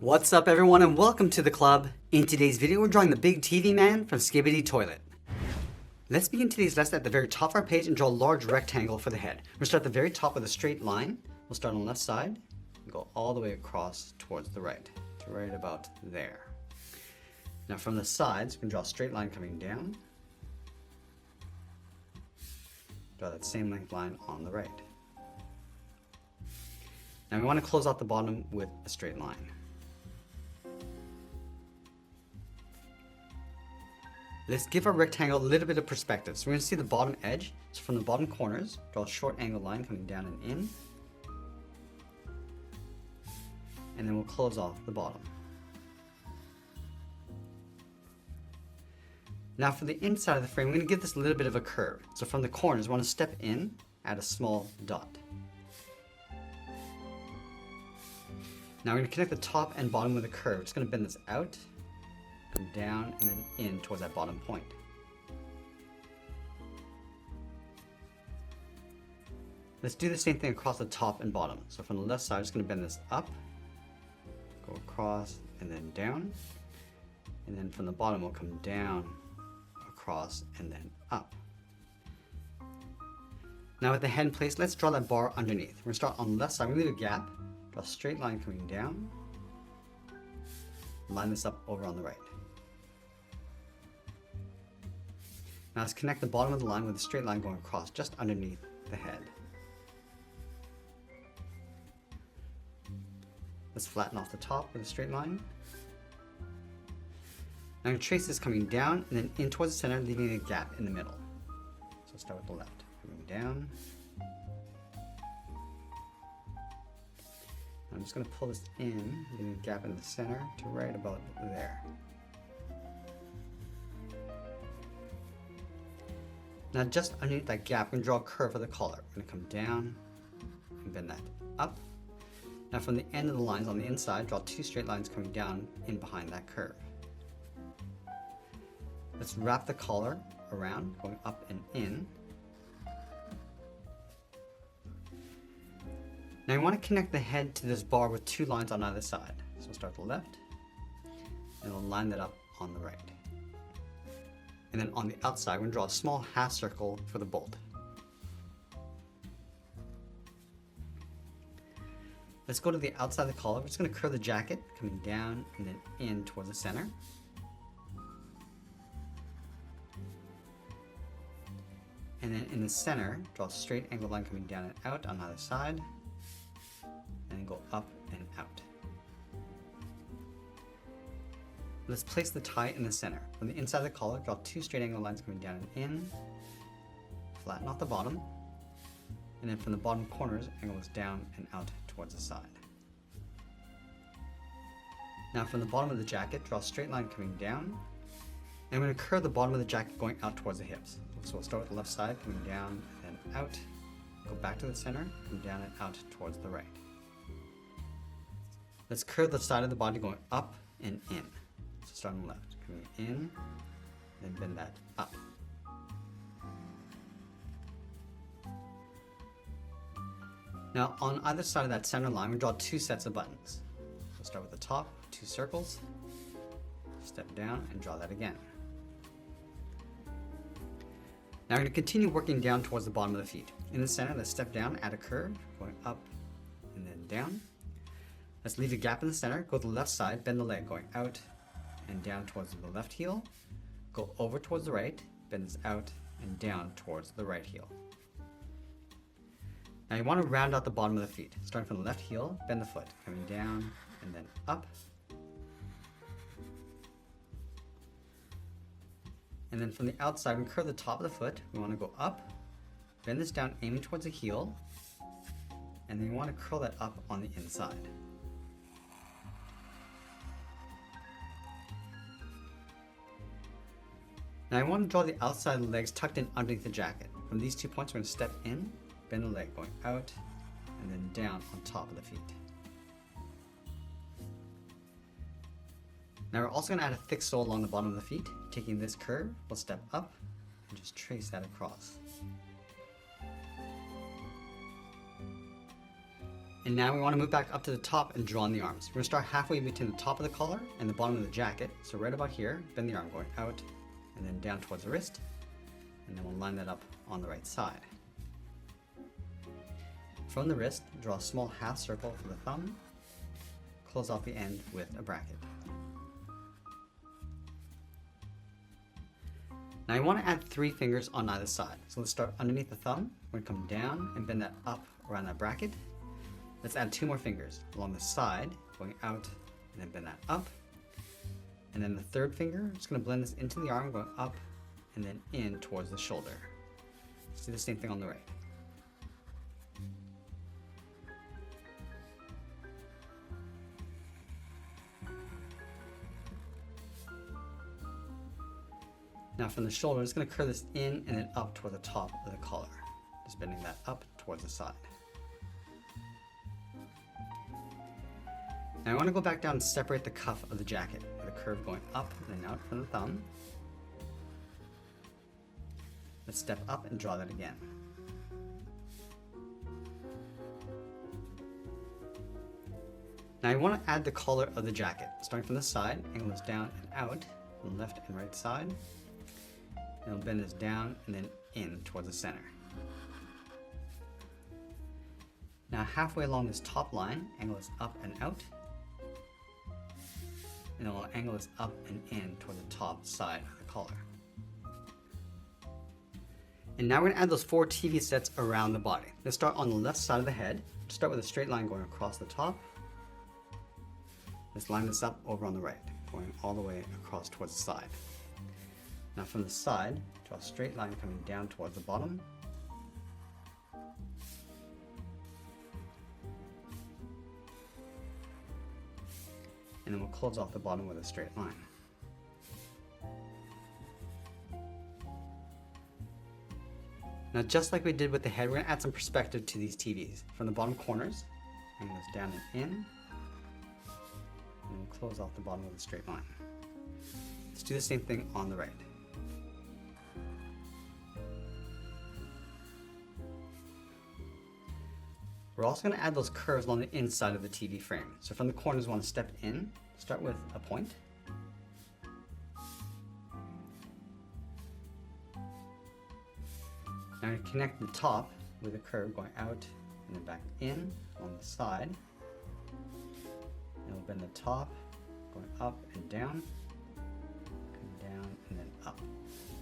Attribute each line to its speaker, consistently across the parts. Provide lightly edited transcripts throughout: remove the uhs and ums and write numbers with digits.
Speaker 1: What's up everyone and welcome to the club. In today's video we're drawing the big TV man from Skibidi Toilet. Let's begin today's lesson at the very top of our page and draw a large rectangle for the head. We'll start at the very top with a straight line. We'll start on the left side and go all the way across towards the right, to right about there. Now from the sides we can draw a straight line coming down. Draw that same length line on the right. Now we want to close out the bottom with a straight line. Let's give our rectangle a little bit of perspective. So we're going to see the bottom edge. So from the bottom corners, draw a short angle line coming down and in. And then we'll close off the bottom. Now for the inside of the frame, we're going to give this a little bit of a curve. So from the corners, we want to step in, add a small dot. Now we're going to connect the top and bottom with a curve. It's going to bend this out, come down, and then in towards that bottom point. Let's do the same thing across the top and bottom. So from the left side, I'm just going to bend this up, go across, and then down. And then from the bottom, we'll come down, across, and then up. Now with the head in place, let's draw that bar underneath. We're going to start on the left side. We're going to leave a gap, draw a straight line coming down, line this up over on the right. Now let's connect the bottom of the line with a straight line going across just underneath the head. Let's flatten off the top with a straight line. Now I'm going to trace this coming down and then in towards the center, leaving a gap in the middle. So start with the left, coming down. I'm just going to pull this in, leaving a gap in the center to right about there. Now just underneath that gap, we're going to draw a curve for the collar. We're going to come down and bend that up. Now from the end of the lines on the inside, draw two straight lines coming down in behind that curve. Let's wrap the collar around, going up and in. Now we want to connect the head to this bar with two lines on either side. So we'll start to the left, and we'll line that up on the right. And then on the outside, we're going to draw a small half circle for the bolt. Let's go to the outside of the collar. We're just going to curve the jacket, coming down and then in towards the center. And then in the center, draw a straight angled line coming down and out on either side. And then go up and out. Let's place the tie in the center. From the inside of the collar, draw two straight angle lines coming down and in. Flatten off the bottom. And then from the bottom corners, angle this down and out towards the side. Now from the bottom of the jacket, draw a straight line coming down. And I'm going to curve the bottom of the jacket going out towards the hips. So we'll start with the left side, coming down and out. Go back to the center, come down and out towards the right. Let's curve the side of the body going up and in. So start on the left, coming in, then bend that up. Now on either side of that center line, we draw two sets of buttons. So start with the top, two circles, step down and draw that again. Now we're going to continue working down towards the bottom of the feet. In the center, let's step down, add a curve, going up and then down. Let's leave a gap in the center, go to the left side, bend the leg going out and down towards the left heel. Go over towards the right, bend this out and down towards the right heel. Now you want to round out the bottom of the feet. Starting from the left heel, bend the foot, coming down and then up. And then from the outside, we curve the top of the foot. We want to go up, bend this down, aiming towards the heel. And then you want to curl that up on the inside. Now I want to draw the outside of the legs tucked in underneath the jacket. From these 2 points, we're going to step in, bend the leg going out, and then down on top of the feet. Now we're also going to add a thick sole along the bottom of the feet. Taking this curve, we'll step up and just trace that across. And now we want to move back up to the top and draw on the arms. We're going to start halfway between the top of the collar and the bottom of the jacket. So right about here, bend the arm going out and then down towards the wrist. And then we'll line that up on the right side. From the wrist, draw a small half circle for the thumb. Close off the end with a bracket. Now I want to add 3 fingers on either side. So let's start underneath the thumb. We're going to come down and bend that up around that bracket. Let's add 2 more fingers along the side, going out and then bend that up. And then the 3rd finger, I'm just going to blend this into the arm, going up and then in towards the shoulder. Let's do the same thing on the right. Now from the shoulder, I'm just going to curve this in and then up toward the top of the collar. Just bending that up towards the side. Now I want to go back down and separate the cuff of the jacket with a curve going up and then out from the thumb. Let's step up and draw that again. Now I want to add the collar of the jacket. Starting from the side, angle this down and out from the left and right side. And we'll bend this down and then in towards the center. Now halfway along this top line, angle this up and out. And then we'll angle this up and in toward the top side of the collar. And now we're going to add those 4 TV sets around the body. Let's start on the left side of the head. Start with a straight line going across the top. Let's line this up over on the right, going all the way across towards the side. Now from the side, draw a straight line coming down towards the bottom. And then we'll close off the bottom with a straight line. Now just like we did with the head, we're going to add some perspective to these TVs. From the bottom corners, angle this down and in, and we'll close off the bottom with a straight line. Let's do the same thing on the right. We're also going to add those curves along the inside of the TV frame. So from the corners, we want to step in, start with a point. Now we connect the top with a curve going out and then back in on the side. And we'll bend the top, going up and down, and then up.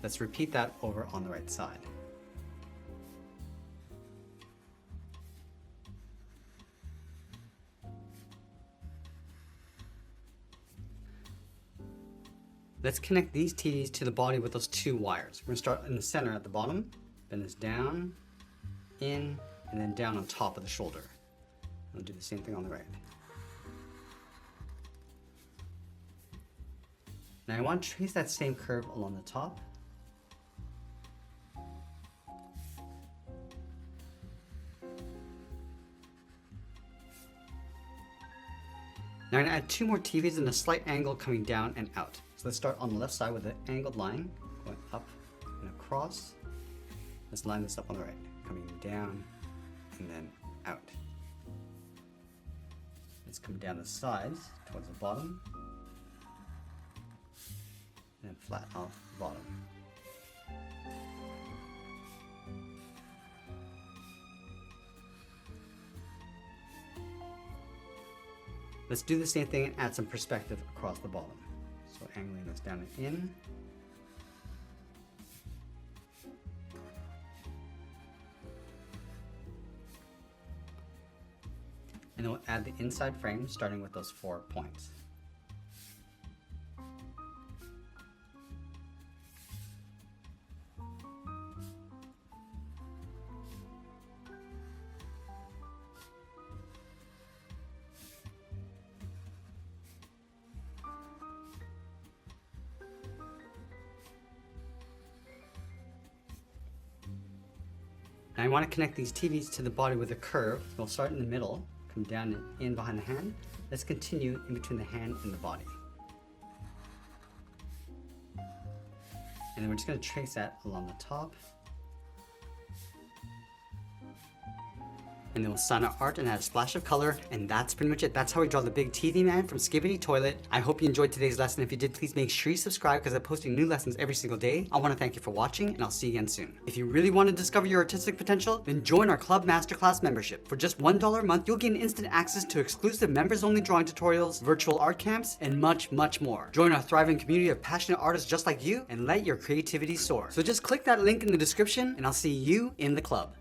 Speaker 1: Let's repeat that over on the right side. Let's connect these TVs to the body with those 2 wires. We're going to start in the center at the bottom, bend this down, in, and then down on top of the shoulder. We'll do the same thing on the right. Now I want to trace that same curve along the top. Now I'm going to add 2 more TVs in a slight angle coming down and out. So let's start on the left side with an angled line going up and across. Let's line this up on the right, coming down and then out. Let's come down the sides towards the bottom and flatten off the bottom. Let's do the same thing and add some perspective across the bottom. So angling this down and in. And then we'll add the inside frame starting with those 4 points. Now I want to connect these TVs to the body with a curve. We'll start in the middle, come down and in behind the hand. Let's continue in between the hand and the body. And then we're just going to trace that along the top. and then we'll sign our art and add a splash of color, and that's pretty much it. That's how we draw the big TV man from Skibidi Toilet. I hope you enjoyed today's lesson. If you did, please make sure you subscribe because I'm posting new lessons every single day. I want to thank you for watching, and I'll see you again soon. If you really want to discover your artistic potential, then join our Club Masterclass membership. For just $1 a month, you'll gain instant access to exclusive members-only drawing tutorials, virtual art camps, and much, much more. Join our thriving community of passionate artists just like you, and let your creativity soar. So just click that link in the description, and I'll see you in the club.